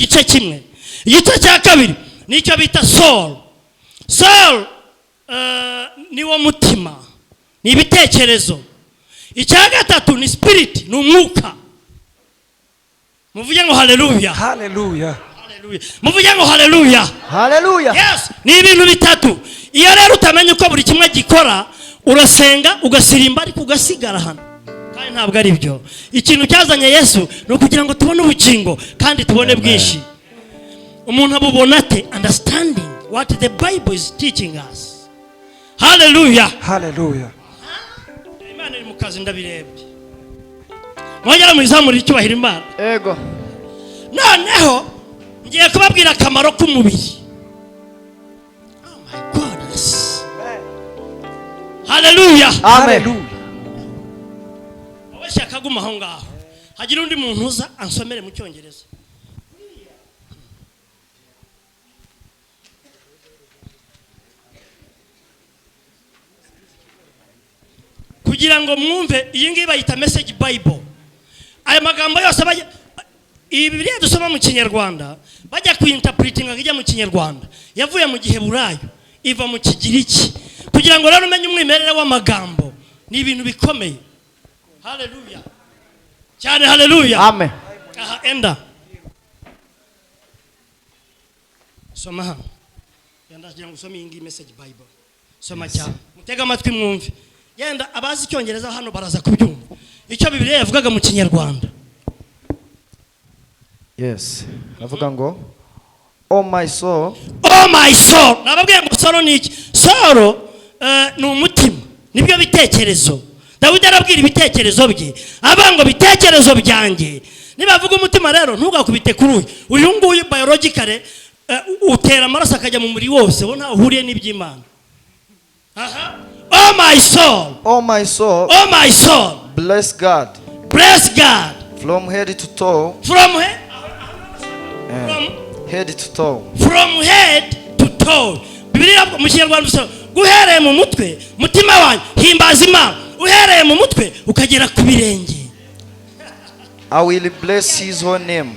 igice kimwe. Igice cya kabiri nicyo bita soul. Soul ni wo mutima, ni ibitekerezo. Icya gatatu ni spirit, ni umwuka. Muvuge ngo haleluya. Haleluya. Haleluya. Muvuge ngo haleluya. Haleluya. Yes, ni ibintu bitatu. Iyo rero utamenye uko buri kimwe gikora, urasenga ugasirimba ariko ugasigara hano. Kandi ntabwo ari byo. Ikintu cyazanye Yesu no kugira ngo tubone ubugingo kandi tubone bwinshi. Umuntu abubona ate? Understanding what the Bible is teaching us. Hallelujah. Haleluya. Imana iri mu kazi ndabirebye. Mwongera muzamura icyubahiro Imana. Ego. Noneho ngiye kubabwira akamaro k'umubiri. Oh my goodness. Hallelujah. Amen. Wabashya kaguma aho ngaho. Hagira undi muntu uza ansomere mu Cyongereza. Kugira ngo mwumve iyi ngiyi bayita message Bible. Aya magambo yose iyi Bibiliya dusoma mu Kinyarwanda bajya kuinterpretinga kijya mu Kinyarwanda yavuye mu Giheburayo iva mu Kigiriki kugira ngo rero umenye umwimerere w'amagambo ni ibintu bikomeye. Haleluya cyane. Haleluya. Amen. Aha enda soma hano yandagira ngo usome iyi ngiyi message Bible. Soma cyane mutega amatwi mwumve. Yenda abazi Icyongereza hano baraza kubyumva icyo Bibiliya yavugaga mu Kinyarwanda. Yes. Navuga ngo oh my soul. Oh my soul. Nababwiye ngo soul ni iki? Soul ni umutima. Nibyo bitekerezo. Dawidi arabwira ibitekerezo bye. Abango bitekerezo byanjye. Nibavuga umutima rero ntugakubite kuri uyu nguyu biologically utera amaraso akajya mu muri wose wo nta uhuriye n'iby'Imana. Aha. Oh my soul. Oh my soul. Oh my soul. Bless God. Bless God. From head to toe. From head. Head to toe. From head to toe. Bibiliya mu Kinyarwanda bisaba guhereye mu mutwe mutima wanjye himbaza Imana uhereye mu mutwe ukagera ku birenge. I will bless his whole name.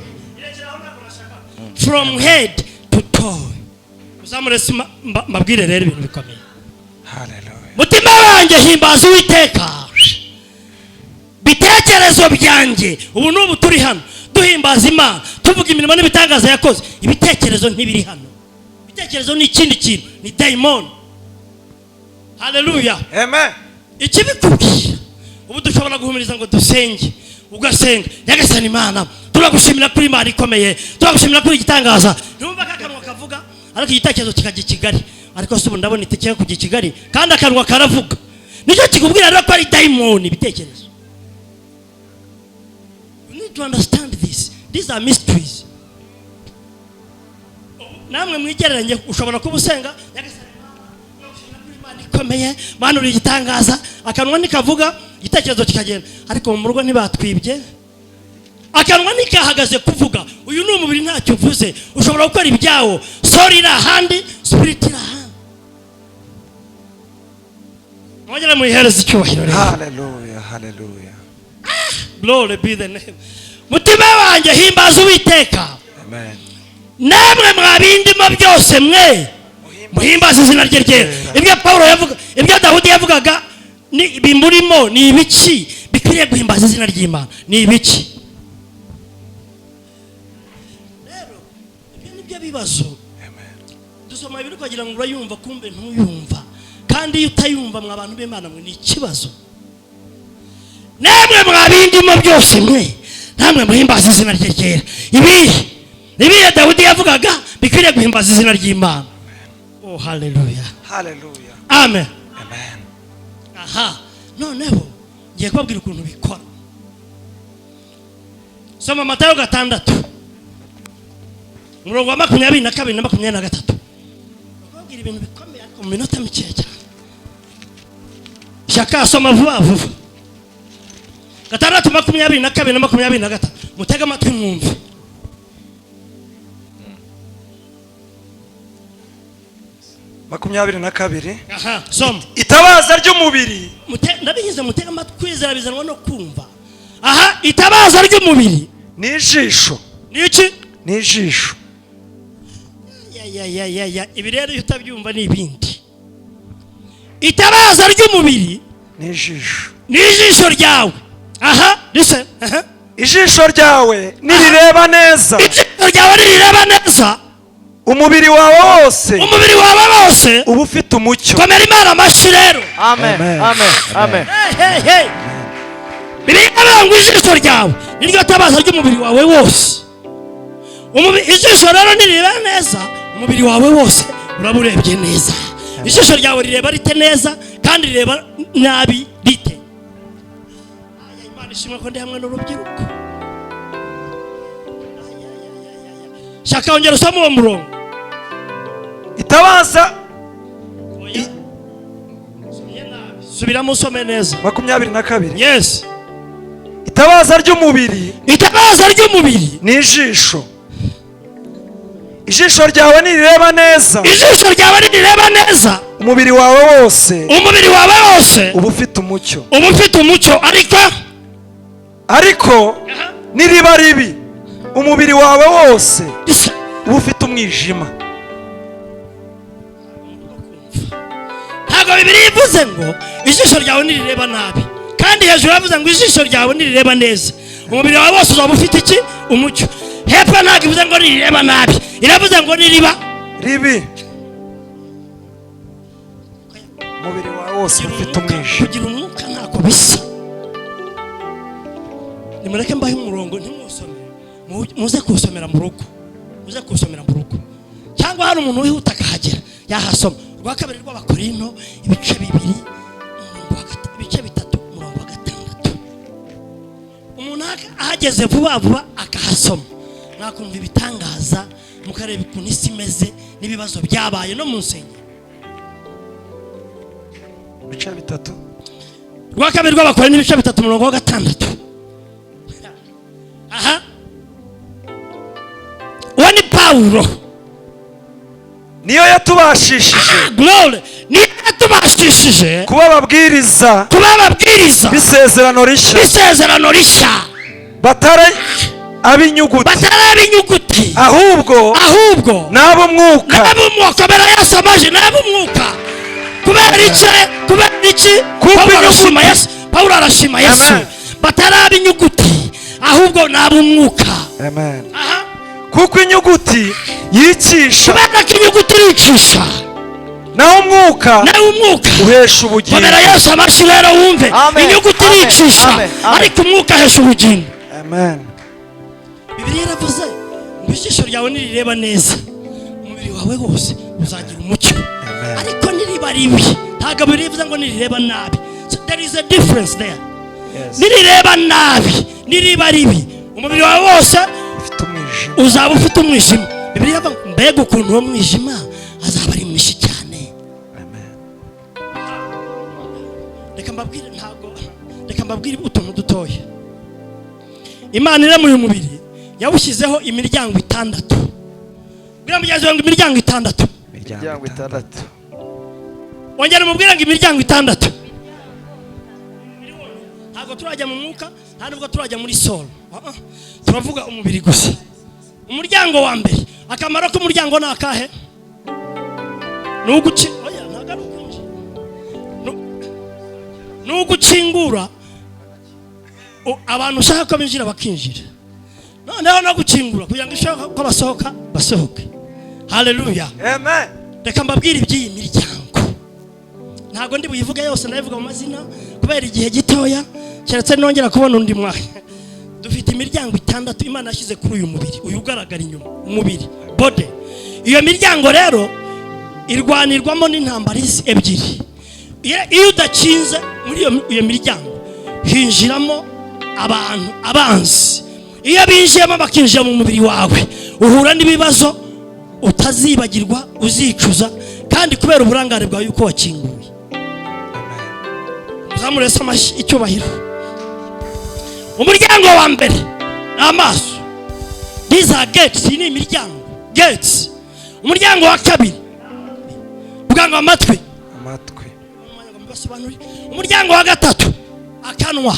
From head to toe. Uzamurese mabwire rero ibintu bikomeye. Haleluya. Mutima wanjye himbaza Uwiteka. Bitekerezo byanjye ubu n'ubu turi hano duhimbaza Imana tuvuga imirimo n'ibitangaza yakoze. Ibitekerezo ntibiri hano. Ibitekerezo ni ikindi kintu, ni daimon. Haleluya. Amen. Ikibikubwira ubu dushobora guhumiriza ngo dusenge ugasenga nyagasani Imana turagushimira kuri Imana ikomeye, turagushimira kuri igitangaza. Numva kakanwa kavuga ariko igitekerezo kikajya Kigali ariko se ubu ndabona iteke kujya Kigali kandi akanwa karavuga. Nicyo kikubwira rero ko ari daimon ibitekerezo. You need to understand this. These are mysteries. Namwe mwigereranye ushobora kuba usenga nyagasani Imana ikomeye Mana uri igitangaza akanwa nikavuga igitekerezo kikagenda ariko mu rugo ntibatwibye akanwa nikahagaze kuvuga uyu ni umubiri ntacyo uvuze ushobora gukora ibyawo sorry ira handi spirit ira handi. Mwongera muyihereze icyubahiro rero. Haleluya. Haleluya. Glory be the name. Mutima wanjye himbaza Uwiteka. Amen. Namwe mwabindimo byose mwe muhimbaza izina rye ryera. Ibyo Paulo yavuga, ibyo Dawudi yavugaga ni bimurimo ni ibiki bikwiriye guhimbaza izina ry'Imana ni ibiki. Rero ibyo nibyo bibazo. Amen. Dusoma ibiri kugira ngo urayumva kumbe ntuyumva kandi iyo utayumva mwa abantu b'Imana mwe ni ikibazo. Namwe mwabindimo byose mwe namwe muhimbaza izina rye ryera. Ibi Dawidi yavugaga bikwiriye guhimbaza izina ry'Imana. Oh haleluya. Haleluya. Amen. Amen. Aha. Noneho ngiye kubabwira ukuntu bikora. Soma Matayo 6 murongo wa 22 na 23. Babwira ibintu bikomeye ariko mu minota mike cyane. Shaka soma vuba vuba. 6:22 na 23. Mutega amatwi mwumve. Makumyabiri na kabiri. Aha, soma. Itabaza ry'umubiri. Ndabigize mutega amatwi kwizera bizanwa no kumva. Aha, itabaza ry'umubiri ni ijisho. Ni iki? n'ijisho. ibi rero iyo utabyumva ni ibindi. Itabaza ry'umubiri n'ijisho ryawe. Aha, listen. Ijisho ryawe nirireba neza, ijisho ryawe nirireba neza, umubiri wawe wose uba ufite umucyo. Komera Imana amashyi rero. Amen. Amen. Amen. Bibiliya ngo ijisho ryawe niryo tabaza ry'umubiri wawe wose. Ijisho rero nirireba neza, umubiri wawe wose uraba urebye neza. Ijisho ryawe rireba rite neza kandi rireba nabi rite? Imana ishimwe ko ndi hamwe n'urubyiruko. Shaka ongera usome uwo murongo. Itabaza subiramo usome neza. 22. Yes. Itabaza ry'umubiri n'ijisho. Ijisho ryawe nirireba neza, umubiri wawe wose uba ufite umucyo. Ariko niriba ribi, umubiri wawe wose uba ufite umwijima. Ntabwo Bibiliya ivuze ngo ijisho ryawe nirireba nabi, kandi hejuru yavuze ngo ijisho ryawe nirireba neza, umubiri wawe wose uzaba ufite iki? Umucyo. Hepfo ntabwo ivuze ngo nirireba nabi, iravuze ngo niriba ribi, umubiri wawe wose ufite umwijima. Kugira umwuka ntako bisa. Nimureke mbahe umurongo ntimusome, muze kusomera mu rugo, cyangwa hari umuntu wihuta akahagera yahasoma. Rwa kabiri rw'Abakorinto ibice 2 ibice 3 umurongo wa 6. Umuntu ahageze vuba akahasoma, mwakumva ibitangaza, mukareba ukuntu isi imeze n'ibibazo byabaye no mu nsengero. Ibice 3 Rwa kabiri rw'Abakorinto ibice 3 umurongo wa 6. Aha, uwo ni Pawulo. Niyo yatubashishije, glory, niyo yatubashishije kuba ababwiriza b'isezerano rishya, batari ab'inyuguti, ahubwo n'abo mwuka. Komera Yesu amashyi, n'abo mwuka. Kubera iki? Pawulo arashima Yesu. Batari ab'inyuguti, ahubwo n'abo mwuka. Amen. Kuko inyuguti yicisha, naho umwuka uhesha ubugingo. Komera Yesu amashyi rero wumve. Inyuguti iricisha, ariko umwuka ahesha ubugingo. Amen. Bibiliya iravuze ngo ijisho ryawe nirireba neza, umubiri wawe wose uzagira umucyo. Ariko niriba ribi, ntabwo Bibiliya ivuze ngo nirireba nabi. So there is a difference there. Yes. Nirireba nabi, niriba ribi, umubiri wawe wose uzaba ufite umwijima. Bibiliya ivuga mbega ukuntu uwo mwijima azaba ari mwinshi cyane. Reka mbabwire utuntu dutoya. Imana iramuye umubiri yawushyizeho imiryango 6. Bwira mugenzi wawe ngo imiryango 6. Wongera mubwira ngo imiryango 6. Ntabwo turajya mu mwuka, ntabwo turajya muri soul. Turavuga umubiri gusa. Umuryango wa mbere, akamaro k'umuryango ni akahe? Nugukingura abantu ushaka ko binjira bakinjira. Noneho no gukingura kugira ngo ishaka ko basohoke. Haleluya. Amen. Reka mbabwire iby'iyi miryango. Ntabwo ndi buyivuge yose, ndayivuga mu mazina kubera igihe gitoya, keretse nongera kubona undi mwanya. Dufite imiryango 6 Imana yashyize kuri uyu mubiri, uyu ugaragara inyuma, umubiri, body. Iyo miryango rero irwanirwamo n'intambara ebyiri. Iyo udakinze muri iyo miryango hinjiramo abantu abanzi. Iyo binjiyemo bakinjira mu mubiri wawe, uhura n'ibibazo utazibagirwa, uzicuza, kandi kubera uburangare bwawe yuko wakinguye. Uzamurese amashyi icyubahiro. Umuryango wa mbere amaso. These are gates, ni imiryango, gates. Umuryango wa kabiri ubwango amatwi. Umuryango wa gatatu akanwa.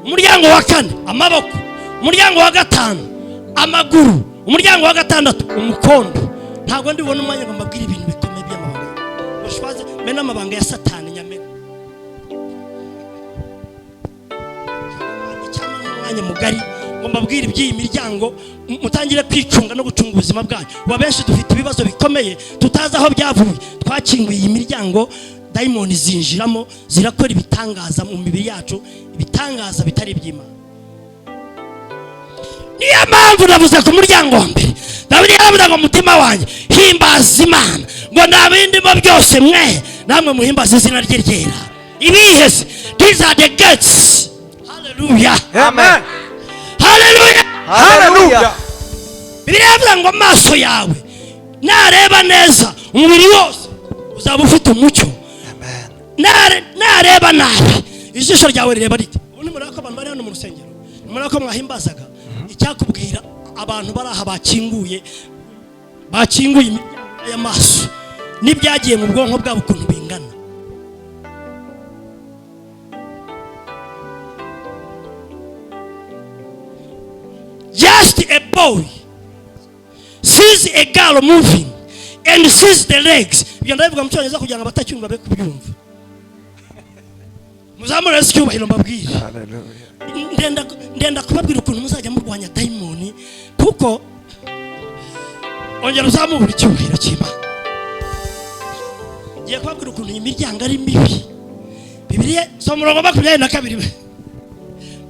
Umuryango wa kane amaboko. Umuryango wa gatanu amaguru. umuryango wa gatandatu umukondo. Ntabwo ndibona umwanya ngo mbabwire ibintu bikomeye by'amabanga bashwaze mena amabanga ya Satani nyamena. Icyama n'umwanya mugari ngo mbabwire iby'iyi miryango mutangire kwicunga no gucunga ubuzima bwanyu. Wabenshi dufite ibibazo bikomeye tutazi aho byavuye. Twakinguye iyi miryango, daimoni zinjiramo zirakora ibitangaza mu mibiri yacu, ibitangaza bitari iby'Imana. Niyo mpamvu navuze ku muryango wa mbere Dawidi yaravuze ngo mutima wanjye himbaza Imana, ngo nabindimo byose mwe namwe muhimbaza izina rye ryera. Ibihese, these are the gates. Hallelujah, Amen. hallelujah, Hallelujah. Bibiliya yavuze ngo amaso yawe nareba neza umubiri wose uzaba ufite umucyo. Nareba nabi ijisho ryawe rireba rite? Ubundi murako abantu bari hano mu rusengero, murako mwahimbazaga icyakubwira abantu bari aha bakinguye imiryango y'amaso n'ibyagiye mu bwonko bwabo ukuntu bingana. Just a boy sees a girl moving and sees the legs. Ibyo ndabivuga mu cyongereza kugira ngo abatacyumva be kubyumva. Muzamura icyubahiro mbabwire. Ndenda kubabwira ukuntu muzajya murwanya daimoni, kuko ongera uzamura icyubahiro cy'Imana. Ngiye kubabwira ukuntu iyi miryango ari mibi. Bibiliya soma umurongo wa 22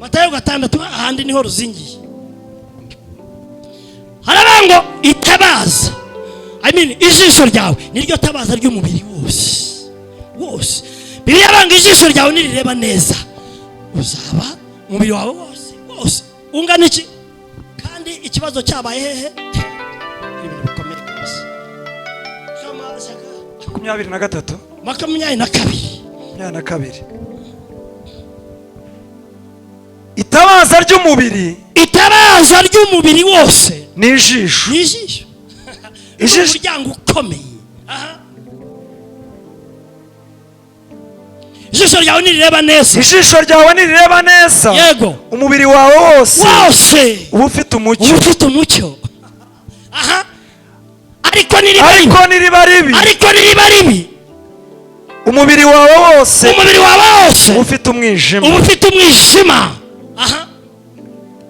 Matayo 6 ahandi niho ruzingiye. Harabango itabaza, ijisho ryawe niryo tabaza ry'umubiri wose. Bibiliya banga ijisho ryawe nirireba neza uzaba umubiri wawe wose ungana iki. Kandi ikibazo cyabaye hehe? Ibintu bikomeye kabisa. Kama saka 22 itabaza ry'umubiri wose ni ijisho. Umuryango ukomeye. Ijisho ryawe nirireba neza. Yego. Umubiri wawe wose uba ufite umucyo. Ariko niriba ribi. Umubiri wawe wose uba ufite umwijima.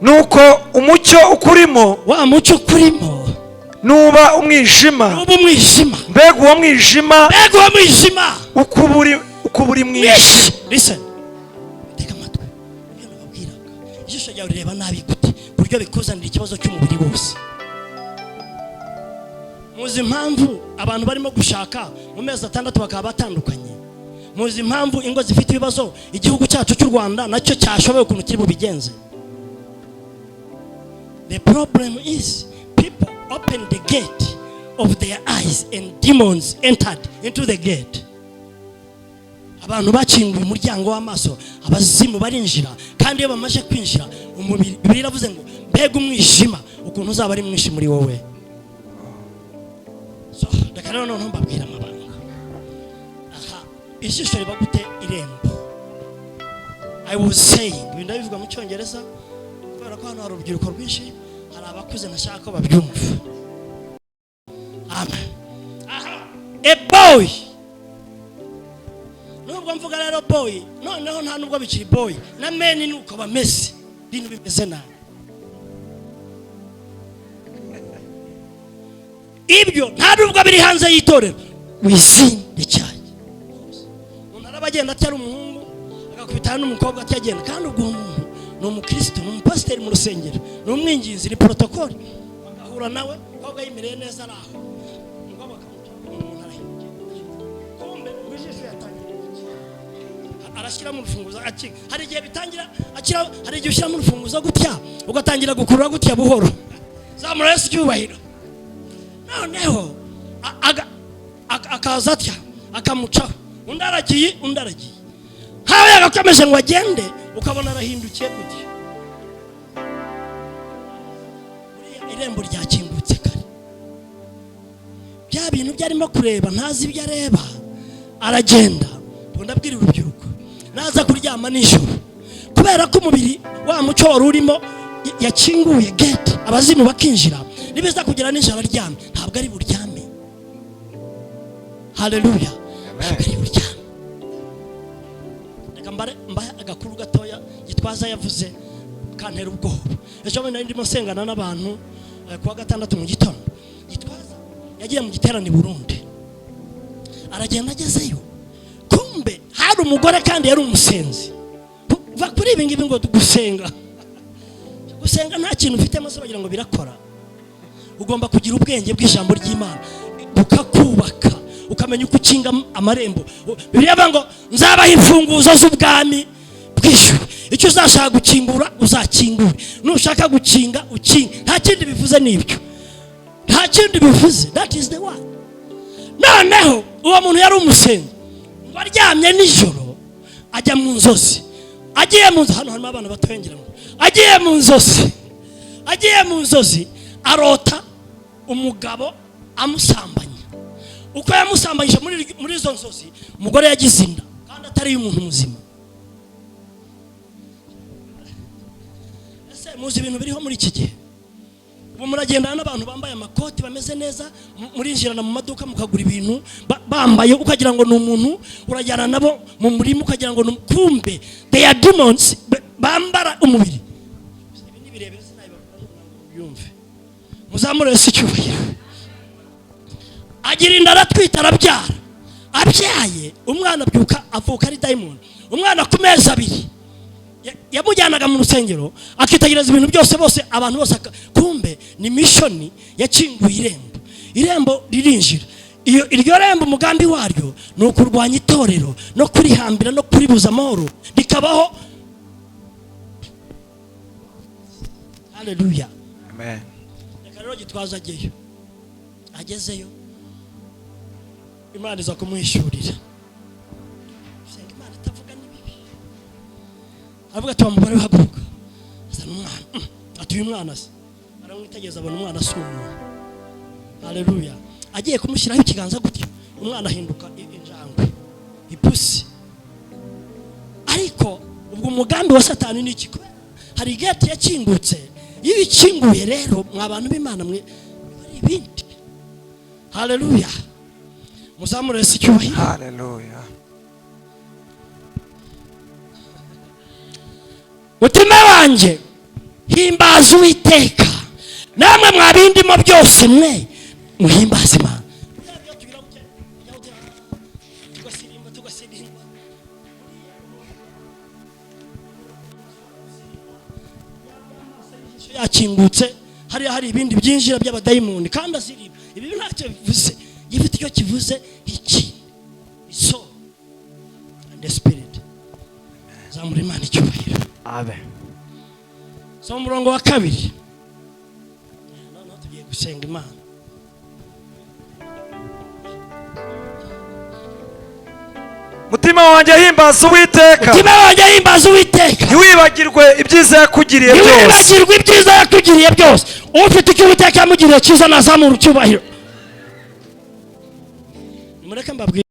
Nuko umucyo ukurimo nuba umwijima. Mbega uwo mwijima ukuburi mwinshi. Listen, teka amatwi. Iyo nababwiraga ijisho ryawe rireba nabi gute buryo bikuzanira ikibazo cy'umubiri wose. Muzi impamvu abantu barimo gushaka mu mezi 6 bakaba batandukanye? Muzi impamvu ingo zifite ibibazo igihugu cyacu cy'u Rwanda nacyo cyashoboye ukuntu kiri bubigenze? The problem is people open the gate of their eyes and demons entered into the gate. Abantu bakinguye umuryango w'amaso, abazimu barinjira, kandi iyo bamaje kwinjira umubiri, Bibiliya iravuze ngo mbega umwijima ukuntu uzaba ari mwinshi muri wowe. So reka rero noneho mbabwira amabanga. Ijisho riba gute? Irembo. I was saying, ibintu bivuga mu cyongereza kubera ko hano hari urubyiruko rwinshi, hari abakuze nashaka ko babyumva. Amen. A boy. Nubwo mvuga rero boy, noneho nta nubwo bikiri boy, na men nuko bameze, bintu bimeze nabi. Ibyo nta nubwo biri hanze y'itorero, within the church. Umuntu arabagenda atari umuhungu agakubitana n'umukobwa atyagenda, kandi ubwo umuntu ni umukristo, ni umupasiteri mu rusengero, ni umwinginzi, ni protocol. Agahura nawe kobwa yimereye neza araho, umukobwa akamuca umuntu arahinduka. Kombe wijisho yatangira arashyira mu rufunguzo akika. Hari igihe bitangira akira, hari igihe ushyira mu rufunguzo gutya ugatangira gukurura gutya buhoro. Zamura Yesu cyubahiro. Noneho akaza atya akamucaho, undi aragiye. Hawe agakomeje ngo agende, ukabona arahindukiye gutya. Irembo ryakingutse kare. Bya bintu byarimo kureba ntazi ibyo areba, aragenda. Ndabwira urubyiruko naza kuryama nijoro, kubera ko umubiri wa mucyo wari urimo yakinguye gate, abazimu bakinjira. nibiza kugira nijoro aryamye ntabwo ari buryame. Haleluya. Ntabwo ari buryame. Reka mbaye agakuru gatoya Gitwaza yavuze kantera ubwoba. Ejo bundi ndimo sengana n'abantu kuwa gatandatu mu gitondo. Gitwaza yagiye mu giterane Burundi. Aragenda agezeyo. Kumbe hari umugore kandi yari umusenzi. Va kuri ibi ngibi ngo gusenga. Gusenga nta kintu ufite maze bagira ngo birakora. Ugomba kugira ubwenge bw'ijambo ry'Imana ukakubaka ukamenya uko ukinga amarembo. Bibiliya ivuga ngo nzabaha imfunguzo z'ubwami bw'ijuru. Icyo uzashaka gukingura uzakingura, nushaka gukinga ukinga. Nta kindi bivuze nibyo, nta kindi bivuze. That is the one. Noneho uwo muntu yari umusenzi ngo aryamye nijoro ajya mu nzozi. Agiye mu nzozi, hano harimo abana batwengera ngo agiye mu nzozi arota umugabo amusambanya. Uko yamusambanyije muri izo nzozi umugore yagize inda kandi atari umuntu muzima. Ese muzi ibintu biriho muri iki gihe? Ubu muragendana n'abantu bambaye amakoti bameze neza, murinjirana mu maduka mukagura ibintu bambaye ukagira ngo ni umuntu, urajyana nabo mu murima ukagira ngo kumbe they are demons bambara umubiri. Ibi ni birebire sinabibumve. Muzamure Yesu icyubahiro. Agira inda aratwita arabyara. Abyaye umwana avuka ari diamond. Umwana ku mezi 2 yamujyanaga mu rusengero akitegereza ibintu byose bose abantu bose kumbe ni mission yakinguye irembo ririnjira. Iryo rembo umugambi waryo ni ukurwanya itorero no kurihambira no kuribuza amahoro rikabaho. Haleluya. Amen. Reka rero Gitwaza agezeyo Imana iza kumwishurira. Senga Imana itavuga nibibi. Avuga ati umugore uhaguruka. Azana umwana. Ati uyu mwana se. Aramwitegeza abona umwana asuma. Haleluya. Agiye kumushyiraho ikiganza gutyo umwana ahinduka injangwe ipusi. Ariko ubwo umugambi wa Satani ni iki? Hari gate yakingutse. Iyo ikinguye rero mwabantu b'Imana mwe bari ibindi. Haleluya. Muzamure Yesu icyubahiro. Haleluya. Mutima wanjye himbaza Uwiteka, namwe mwabindimo byose mwe muhimbaze Imana. Yakingutse hari ibindi byinjira by'abadayimoni kandi aziriba. Ibi ntacyo bivuze. Gifite icyo kivuze iki so and the spirit. Zamura Imana icyubahiro. Amen. So murongo wa 2 noneho tugiye gusenga Imana. Mutima wanjye himbaza Uwiteka. Mutima wanjye himbaza Uwiteka. Ntiwibagirwe ibyiza yakugiriye byose. Ntiwibagirwe ibyiza yakugiriye byose. Ufite icyo Uwiteka yamugiriye cyiza nazamura icyubahiro. Mureke mbabwire